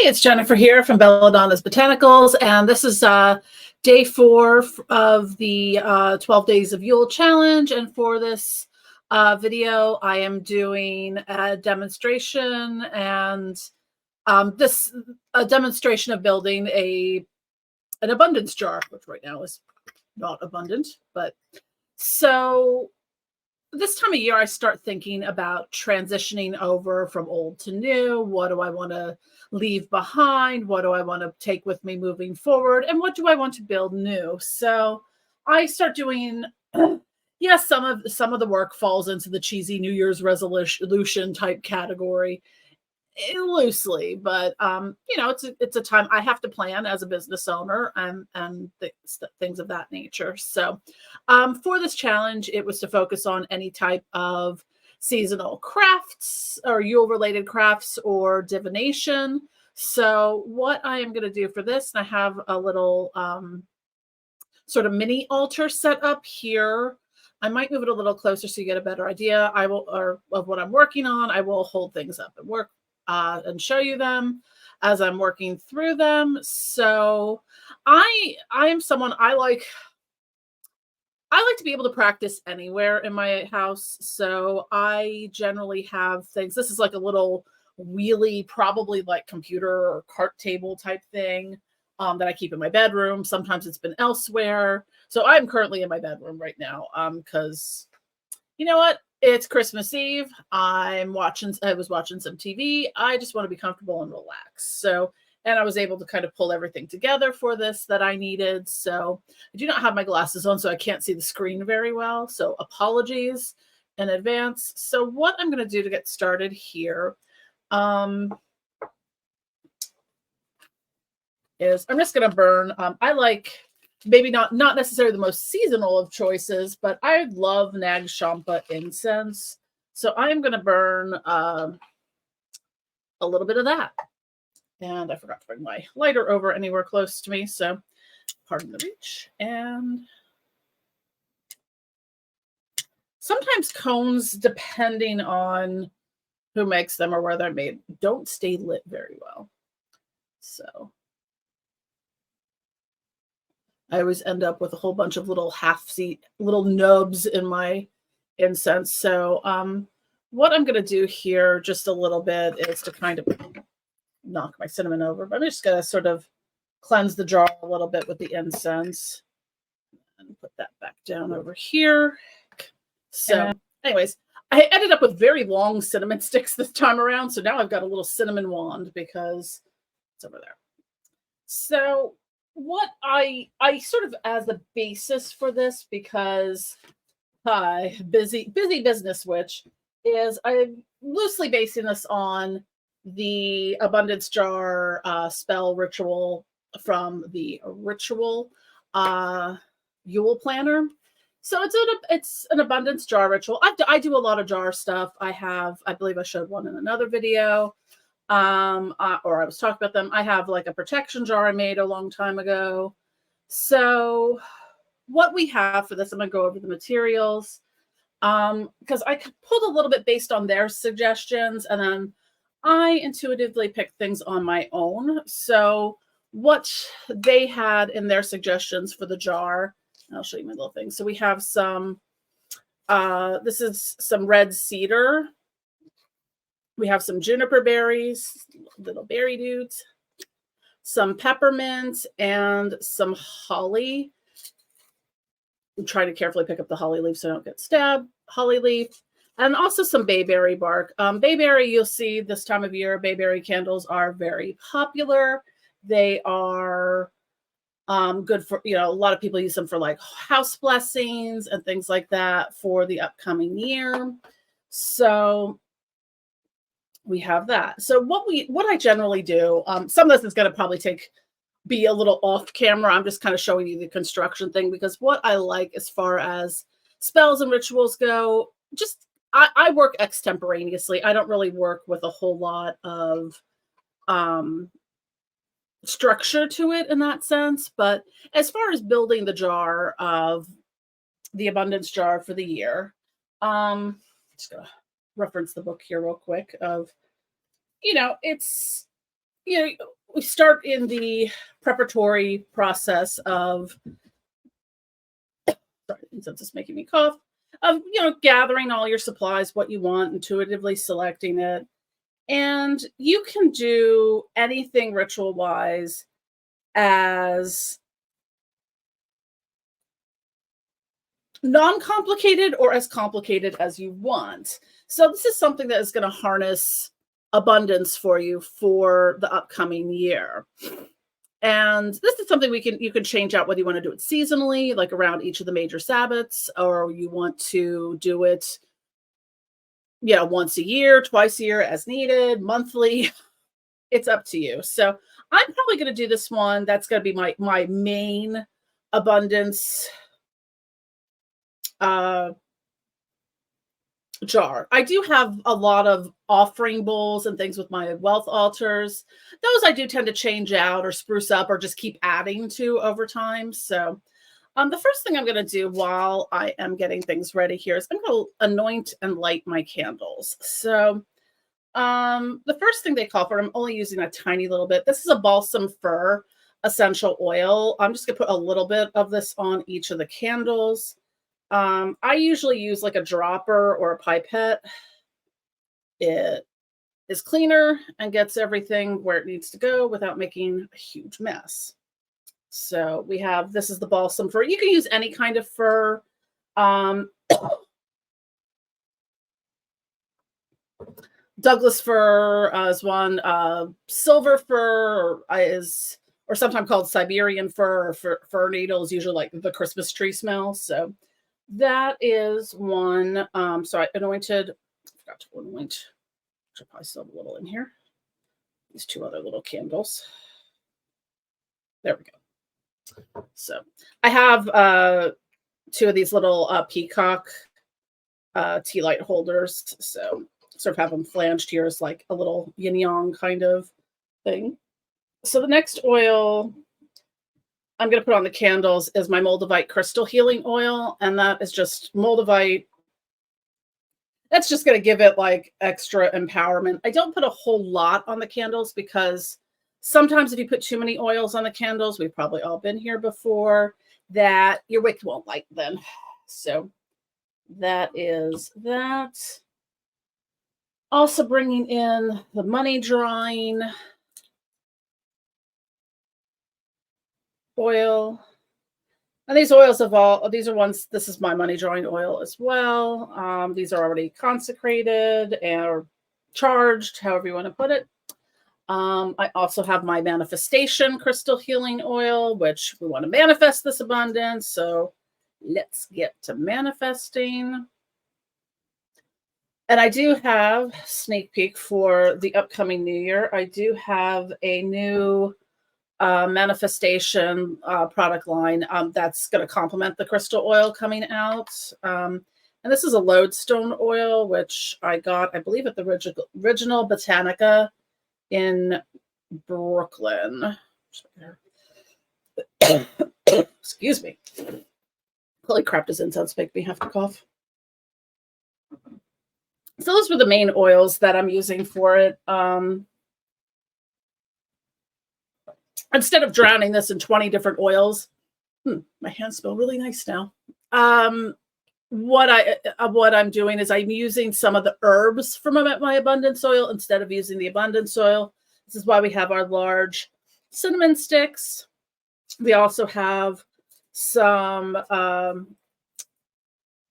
it's Jennifer here from Belladonna's Botanicals, and this is day 4 of the 12 Days of Yule Challenge. And for this video, I am doing a demonstration, and a demonstration of building an abundance jar, which right now is not abundant. But so this time of year, I start thinking about transitioning over from old to new. What do I want to leave behind? What do I want to take with me moving forward? And what do I want to build new? So I start doing, yes, some of the work falls into the cheesy New Year's resolution type category, loosely, but it's a time I have to plan as a business owner and things of that nature. So for this challenge, it was to focus on any type of seasonal crafts or Yule related crafts or divination. So what I am going to do for this, and I have a little sort of mini altar set up here. I might move it a little closer so you get a better idea. Of what I'm working on. I will hold things up and work and show you them as I'm working through them. So I am someone, I like to be able to practice anywhere in my house. So I generally have things. This is like a little wheelie, probably like computer or cart table type thing that I keep in my bedroom. Sometimes it's been elsewhere. So I'm currently in my bedroom right now because you know what? It's Christmas Eve. I was watching some TV. I just want to be comfortable and relax. So, and I was able to kind of pull everything together for this that I needed. So I do not have my glasses on, so I can't see the screen very well. So apologies in advance. So what I'm going to do to get started here is I'm just going to burn. I like maybe not necessarily the most seasonal of choices, but I love Nag Champa incense. So I'm going to burn a little bit of that. And I forgot to bring my lighter over anywhere close to me. So pardon the reach. And sometimes cones, depending on who makes them or where they're made, don't stay lit very well. So I always end up with a whole bunch of little little nubs in my incense. So what I'm going to do here just a little bit is to kind of knock my cinnamon over. But I'm just going to sort of cleanse the jar a little bit with the incense and put that back down over here. So anyways, I ended up with very long cinnamon sticks this time around. So now I've got a little cinnamon wand because it's over there. So what I sort of as the basis for this, because busy business witch, is I'm loosely basing this on the abundance jar spell ritual from the ritual Yule planner. So it's an abundance jar ritual. I do a lot of jar stuff. I believe I showed one in another video. Or I was talking about them. I have like a protection jar I made a long time ago. So what we have for this, I'm going to go over the materials because I pulled a little bit based on their suggestions, and then I intuitively picked things on my own. So what they had in their suggestions for the jar, I'll show you my little thing. So we have some, this is some red cedar. We have some juniper berries, little berry dudes, some peppermint, and some holly. I'm trying to carefully pick up the holly leaf so I don't get stabbed. Holly leaf, and also some bayberry bark. Bayberry, you'll see this time of year, bayberry candles are very popular. They are good for, a lot of people use them for like house blessings and things like that for the upcoming year. So we have that. So what I generally do, some of this is going to probably be a little off camera. I'm just kind of showing you the construction thing, because what I like as far as spells and rituals go, just I work extemporaneously. I don't really work with a whole lot of structure to it in that sense. But as far as building the jar of the abundance jar for the year, just gonna reference the book here real quick of, it's you know, we start in the preparatory process of, sorry, since it's making me cough, of, gathering all your supplies, what you want, intuitively selecting it. And you can do anything ritual wise as non-complicated or as complicated as you want. So this is something that is going to harness abundance for you for the upcoming year. And this is something you can change out whether you want to do it seasonally, like around each of the major Sabbaths, or you want to do it, once a year, twice a year as needed, monthly. It's up to you. So I'm probably going to do this one. That's going to be my main abundance uh jar. I do have a lot of offering bowls and things with my wealth altars. Those I do tend to change out or spruce up or just keep adding to over time. So the first thing I'm going to do while I am getting things ready here is I'm going to anoint and light my candles. So the first thing they call for, I'm only using a tiny little bit. This is a balsam fir essential oil. I'm just going to put a little bit of this on each of the candles. I usually use like a dropper or a pipette. It is cleaner and gets everything where it needs to go without making a huge mess. So we have, this is the balsam fir. You can use any kind of fir. Douglas fir is one. Silver fir or sometimes called Siberian fir, or fir needles, usually like the Christmas tree smell. So that is one. So I anointed, forgot to anoint, should probably still have a little in here. These two other little candles. There we go. So I have two of these little peacock tea light holders. So sort of have them flanged here as like a little yin yang kind of thing. So the next oil I'm going to put on the candles is my Moldavite crystal healing oil. And that is just Moldavite. That's just going to give it like extra empowerment. I don't put a whole lot on the candles because sometimes if you put too many oils on the candles, we've probably all been here before, that your wick won't light then. So that is that. Also bringing in the money drawing oil. And these oils these are ones, this is my money drawing oil as well. These are already consecrated or charged, however you want to put it. I also have my manifestation crystal healing oil, which we want to manifest this abundance. So let's get to manifesting. And I do have, sneak peek for the upcoming new year, I do have a new manifestation product line that's going to complement the crystal oil coming out. And this is a lodestone oil, which I got, I believe, at the original Botanica in Brooklyn. Excuse me. Holy crap, does incense make me have to cough? So those were the main oils that I'm using for it. Instead of drowning this in 20 different oils, my hands smell really nice now. What I'm doing is I'm using some of the herbs from my abundance oil instead of using the abundance oil. This is why we have our large cinnamon sticks. We also have some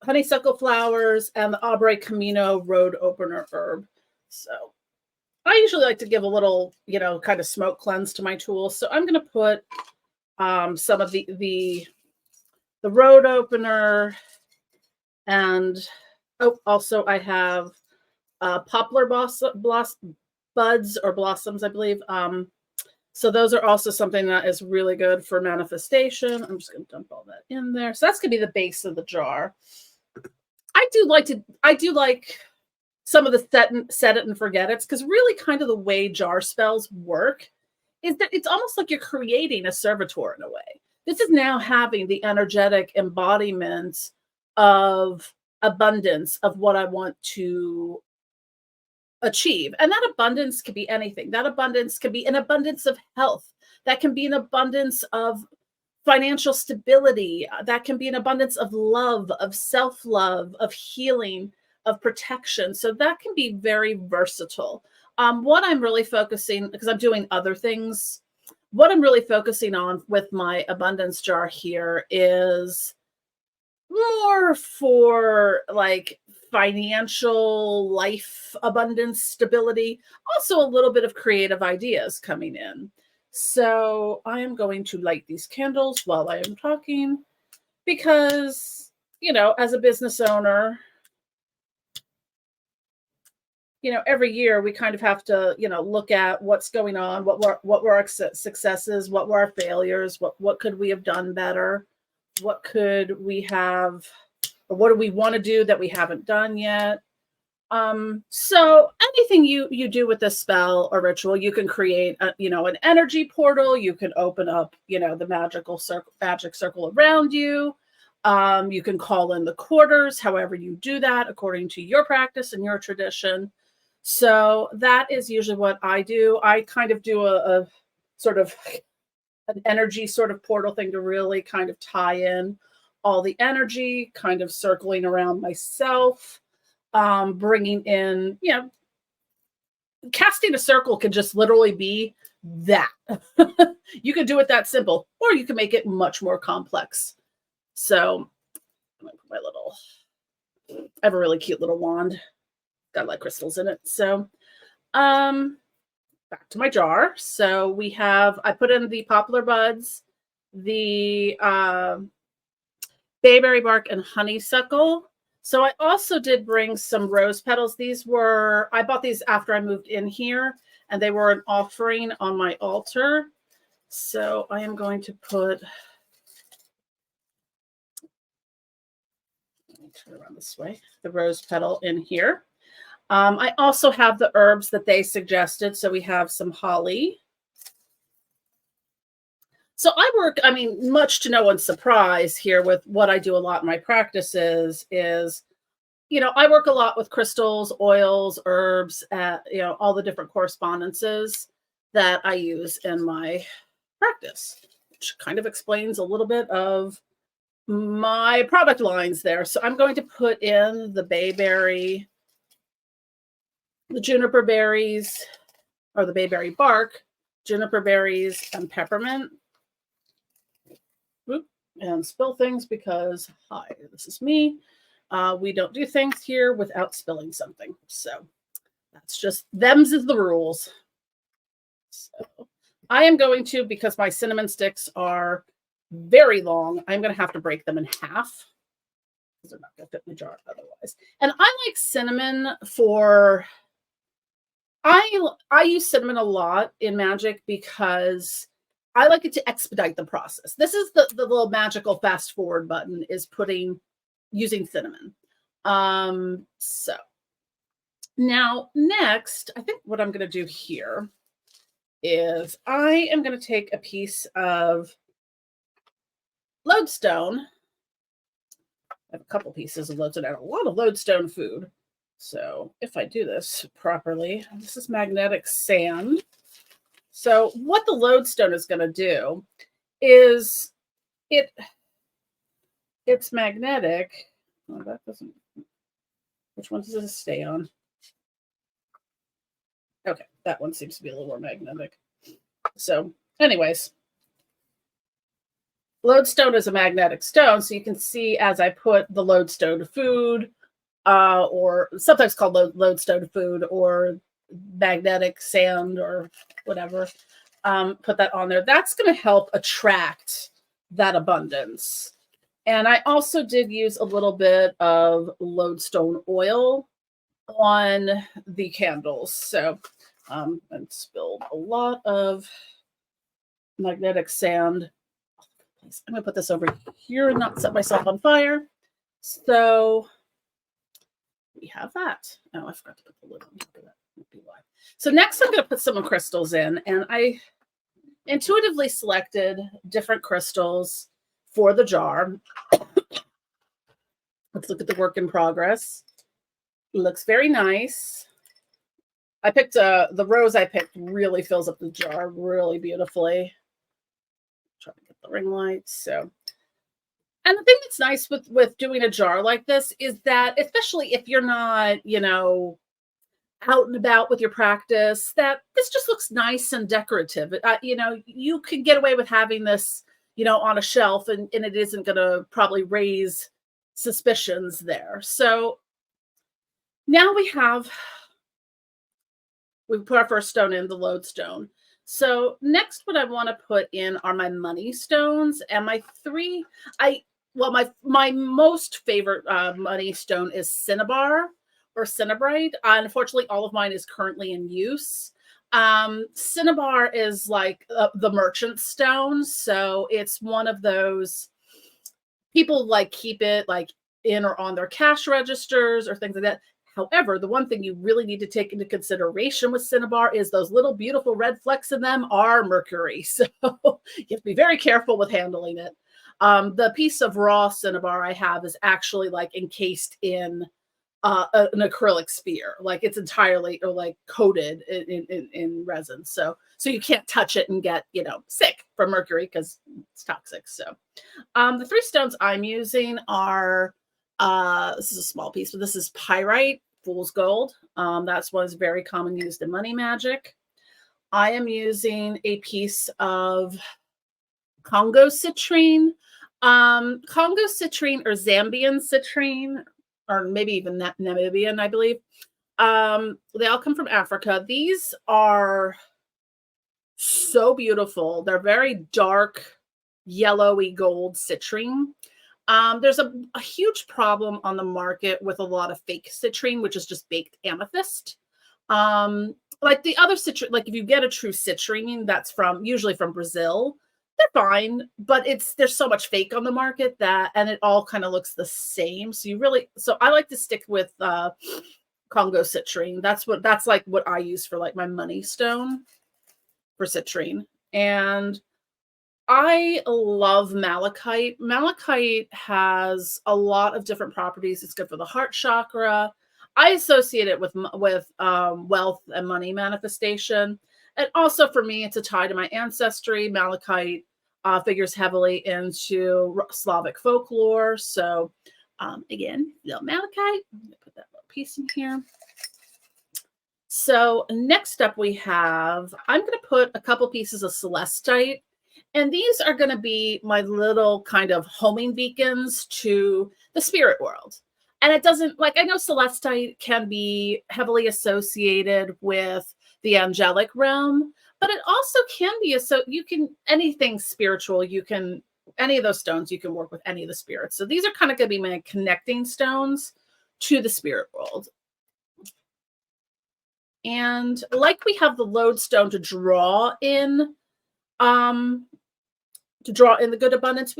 honeysuckle flowers and the Abre Camino road opener herb. So I usually like to give a little, kind of smoke cleanse to my tools. So I'm going to put some of the road opener, and also I have poplar buds or blossoms, I believe. So those are also something that is really good for manifestation. I'm just going to dump all that in there. So that's going to be the base of the jar. I do like some of the set it and forget it, because really kind of the way jar spells work is that it's almost like you're creating a servitor in a way. This is now having the energetic embodiment of abundance of what I want to achieve. And that abundance could be anything. That abundance could be an abundance of health. That can be an abundance of financial stability. That can be an abundance of love, of self-love, of healing, of protection. So that can be very versatile. What I'm really focusing, because I'm doing other things, what I'm really focusing on with my abundance jar here is more for like financial life abundance stability, also a little bit of creative ideas coming in. So I am going to light these candles while I am talking because, you know, as a business owner, you know, every year we kind of have to, you know, look at what's going on, what were our successes, what were our failures, what could we have done better, what could we have, or what do we want to do that we haven't done yet. So anything you do with this spell or ritual, you can create a, you know, an energy portal. You can open up, you know, the magic circle around you. You can call in the quarters, however you do that, according to your practice and your tradition. So that is usually what I do. I kind of do a sort of an energy sort of portal thing to really kind of tie in all the energy, kind of circling around myself, bringing in, you know, casting a circle can just literally be that. You can do it that simple, or you can make it much more complex. So I'm gonna put my little, I have a really cute little wand, got a lot of crystals in it. So back to my jar. So we have, I put in the poplar buds, the bayberry bark, and honeysuckle. So I also did bring some rose petals. These were, I bought these after I moved in here, and they were an offering on my altar. So I am going to put, let me turn around this way, the rose petal in here. I also have the herbs that they suggested. So we have some holly. So I work, I mean, much to no one's surprise here with what I do a lot in my practices is, you know, I work a lot with crystals, oils, herbs, you know, all the different correspondences that I use in my practice, which kind of explains a little bit of my product lines there. So I'm going to put in the bayberry, the juniper berries, or the bayberry bark, juniper berries, and peppermint. Oop, and spill things because, hi, this is me. We don't do things here without spilling something. So that's just, them's is the rules. So I am going to, because my cinnamon sticks are very long, I'm going to have to break them in half because they're not going to fit in the jar otherwise. And I like cinnamon for, I use cinnamon a lot in magic because I like it to expedite the process. This is the little magical fast forward button, is using cinnamon. So now next, I think what I'm going to do here is I am going to take a piece of lodestone. I have a couple pieces of lodestone. I have a lot of lodestone food. So if I do this properly, this is magnetic sand. So what the lodestone is going to do is it's magnetic. Oh, that doesn't, which one does this stay on? Okay, that one seems to be a little more magnetic. So anyways, lodestone is a magnetic stone. So you can see as I put the lodestone food, or sometimes called lodestone food or magnetic sand or whatever, put that on there. That's going to help attract that abundance. And I also did use a little bit of lodestone oil on the candles. So and spilled a lot of magnetic sand. I'm going to put this over here and not set myself on fire. So we have that. Oh, I forgot to put the lid on top of that. That'd be why. So next I'm going to put some crystals in, and I intuitively selected different crystals for the jar. Let's look at the work in progress. It looks very nice. I picked the rose I picked really fills up the jar really beautifully. Try to get the ring light. So, and the thing that's nice with doing a jar like this is that, especially if you're not, out and about with your practice, that this just looks nice and decorative. You can get away with having this, on a shelf, and it isn't going to probably raise suspicions there. So now we put our first stone in, the lodestone. So next, what I want to put in are my money stones, and my three. My most favorite money stone is cinnabar or cinnabrite. Unfortunately, all of mine is currently in use. Cinnabar is like the merchant stone, so it's one of those people like keep it like in or on their cash registers or things like that. However, the one thing you really need to take into consideration with cinnabar is those little beautiful red flecks in them are mercury. So you have to be very careful with handling it. The piece of raw cinnabar I have is actually like encased in an acrylic sphere, like it's entirely or like coated in resin. So you can't touch it and get, sick from mercury because it's toxic. So the three stones I'm using are, this is a small piece, but this is pyrite, fool's gold. That's one is very common used in money magic. I am using a piece of Congo citrine. Congo citrine or Zambian citrine, or maybe even Namibian, I believe. They all come from Africa. These are so beautiful. They're very dark, yellowy gold citrine. There's a huge problem on the market with a lot of fake citrine, which is just baked amethyst. Like the other citrine, like if you get a true citrine, that's usually from Brazil, they're fine, but there's so much fake on the market and it all kind of looks the same. So I like to stick with Congo citrine. That's like what I use for like my money stone for citrine. And I love malachite. Malachite has a lot of different properties. It's good for the heart chakra. I associate it with wealth and money manifestation. And also for me, it's a tie to my ancestry. Malachite figures heavily into Slavic folklore. So again, little malachite. I'm going to put that little piece in here. So next up I'm going to put a couple pieces of celestite. And these are going to be my little kind of homing beacons to the spirit world. And it doesn't, like, I know celestite can be heavily associated with the angelic realm, but it also can be, anything spiritual, any of those stones, you can work with any of the spirits. So these are kind of going to be my connecting stones to the spirit world. And like we have the lodestone to draw in the good abundance,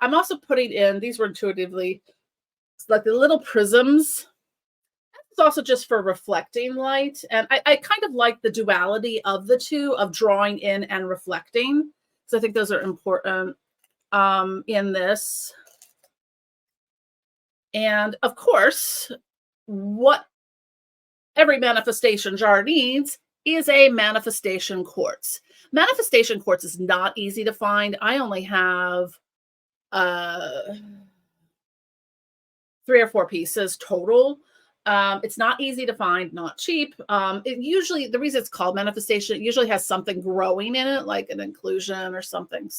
I'm also putting in, these were intuitively, it's like the little prisms. It's also just for reflecting light. And I kind of like the duality of the two, of drawing in and reflecting. So I think those are important in this. And of course, what every manifestation jar needs is a manifestation quartz. Manifestation quartz is not easy to find. I only have 3 or 4 pieces total. It's not easy to find, not cheap. The reason it's called manifestation, it usually has something growing in it, like an inclusion or something.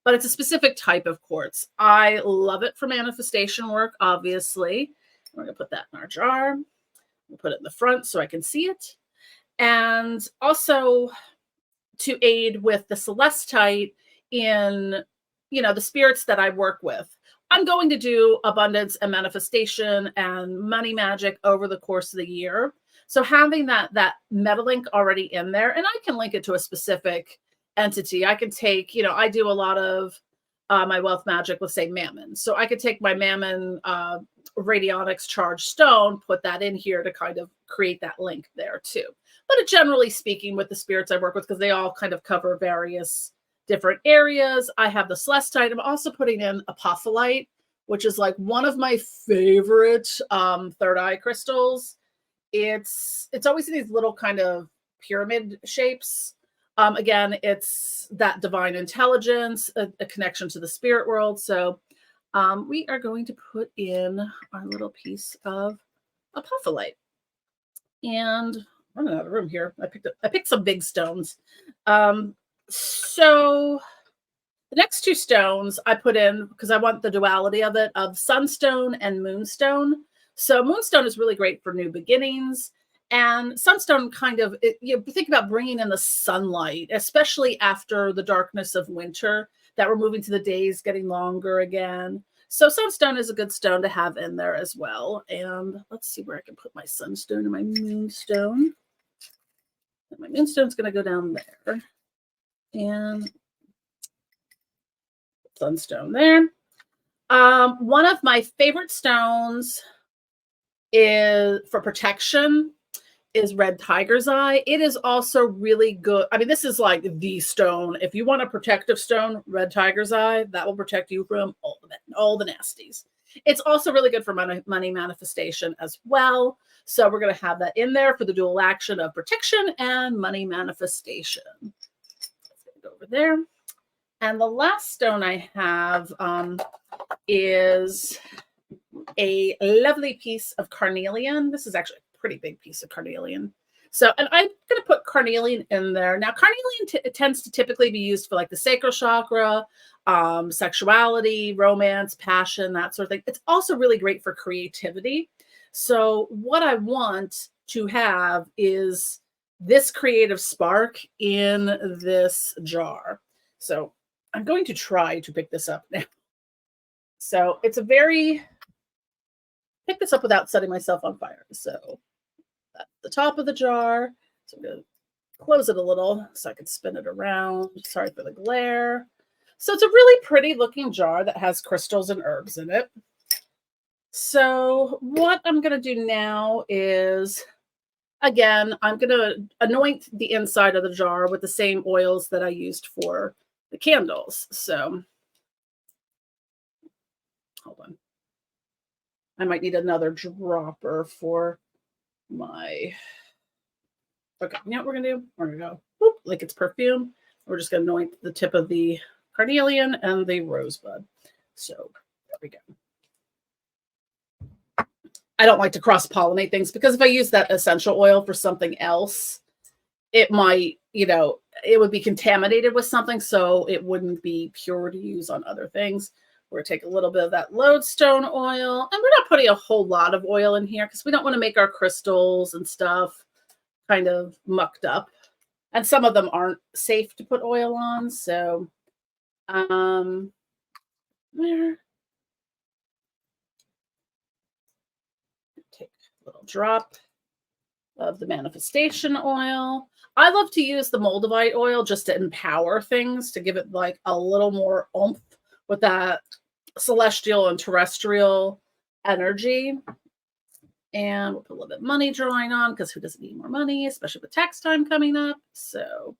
But it's a specific type of quartz. I love it for manifestation work, obviously. We're going to put that in our jar. We'll put it in the front so I can see it. And also to aid with the celestite in, the spirits that I work with. I'm going to do abundance and manifestation and money magic over the course of the year. So having that meta link already in there, and I can link it to a specific entity. I can take, I do a lot of my wealth magic with, say, Mammon. So I could take my Mammon radionics charged stone, put that in here to kind of create that link there too. But generally speaking, with the spirits I work with, because they all kind of cover various different areas, I have the celestite. I'm also putting in apophyllite, which is like one of my favorite third eye crystals. It's always in these little kind of pyramid shapes. Again, it's that divine intelligence, a connection to the spirit world. So we are going to put in our little piece of apophyllite. And I'm running out of room here. I picked some big stones. So the next two stones I put in because I want the duality of it, of sunstone and moonstone. So moonstone is really great for new beginnings. And sunstone kind of, you think about bringing in the sunlight, especially after the darkness of winter, that we're moving to the days getting longer again. So sunstone is a good stone to have in there as well. And let's see where I can put my sunstone and my moonstone. And my moonstone's going to go down there. And sunstone there. One of my favorite stones is for protection is red tiger's eye. It is also really good. I mean, this is like the stone. If you want a protective stone, red tiger's eye, that will protect you from all the nasties. It's also really good for money manifestation as well. So we're going to have that in there for the dual action of protection and money manifestation. Let's go over there. And the last stone I have is a lovely piece of carnelian. This is actually a pretty big piece of carnelian. So, and I'm going to put carnelian in there. Now, carnelian tends to typically be used for like the sacral chakra, sexuality, romance, passion, that sort of thing. It's also really great for creativity. So what I want to have is this creative spark in this jar. So I'm going to try to pick this up now. So it's pick this up without setting myself on fire. So at the top of the jar, so I'm going to close it a little so I can spin it around. Sorry for the glare. So it's a really pretty looking jar that has crystals and herbs in it. So what I'm going to do now is, again, I'm going to anoint the inside of the jar with the same oils that I used for the candles. So hold on. I might need another dropper for my, okay, you know what we're gonna do? We're gonna go, whoop, like it's perfume. We're just gonna anoint the tip of the carnelian and the rosebud. So there we go. I don't like to cross-pollinate things because if I use that essential oil for something else, it might, it would be contaminated with something, so it wouldn't be pure to use on other things. We're going to take a little bit of that lodestone oil, and we're not putting a whole lot of oil in here because we don't want to make our crystals and stuff kind of mucked up. And some of them aren't safe to put oil on. So, there. Take a little drop of the manifestation oil. I love to use the moldavite oil just to empower things, to give it like a little more oomph with that celestial and terrestrial energy. And we'll put a little bit of money drawing on because who doesn't need more money, especially with tax time coming up. So,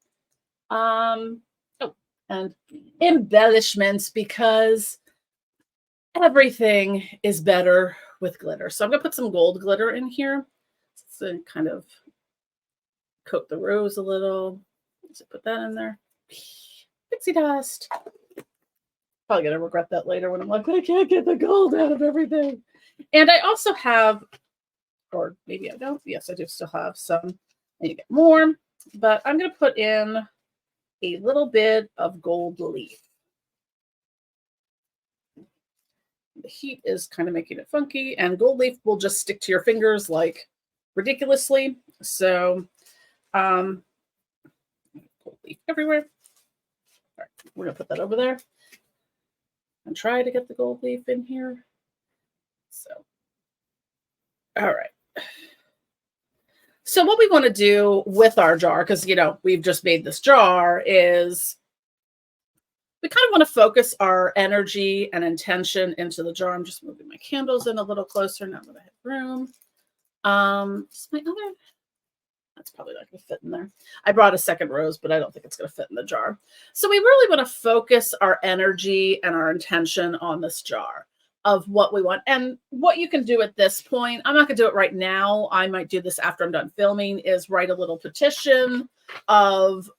oh, and embellishments, because everything is better with glitter. So I'm going to put some gold glitter in here to kind of coat the rose a little. So put that in there. Pixie dust. Probably going to regret that later when I'm like, I can't get the gold out of everything. And I also have, or maybe I don't. Yes, I do still have some. And you get more. But I'm going to put in a little bit of gold leaf. The heat is kind of making it funky, and gold leaf will just stick to your fingers like ridiculously. So, gold leaf everywhere. All right, we're going to put that over there and try to get the gold leaf in here. So, all right. So what we want to do with our jar, because, we've just made this jar, is we kind of want to focus our energy and intention into the jar. I'm just moving my candles in a little closer now that I have room. That's probably not going to fit in there. I brought a second rose, but I don't think it's going to fit in the jar. So we really want to focus our energy and our intention on this jar. of what we want. And what you can do at this point, I'm not going to do it right now. I might do this after I'm done filming, is write a little petition of,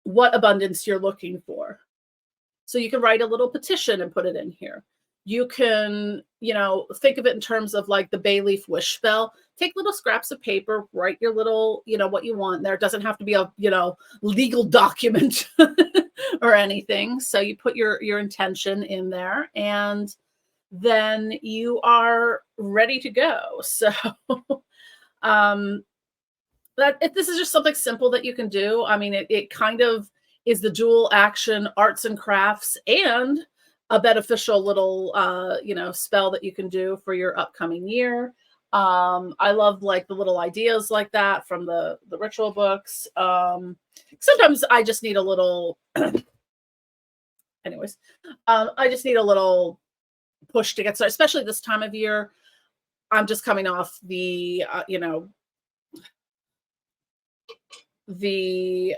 what abundance you're looking for. So you can write a little petition and put it in here. You can, think of it in terms of like the bay leaf wish spell. Take little scraps of paper, write your little, what you want there. It doesn't have to be a, legal document or anything. So you put your intention in there, and then you are ready to go. So this is just something simple that you can do. I mean, it kind of is the dual action arts and crafts and a beneficial little, spell that you can do for your upcoming year. I love like the little ideas like that from the ritual books. Sometimes I just need a little, anyways, I just need a little push to get started, especially this time of year. I'm just coming off the, the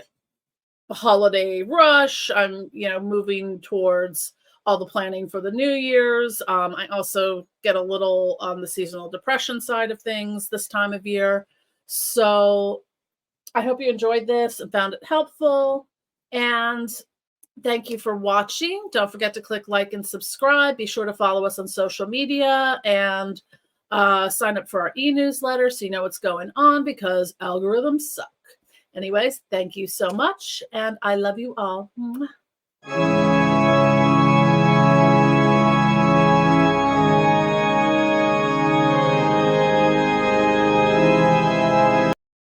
holiday rush. I'm, moving towards all the planning for the New Year's. I also get a little on the seasonal depression side of things this time of year. So I hope you enjoyed this and found it helpful. And thank you for watching. Don't forget to click like and subscribe. Be sure to follow us on social media and sign up for our e-newsletter so you know what's going on, because algorithms suck. Anyways, thank you so much, and I love you all. Mwah.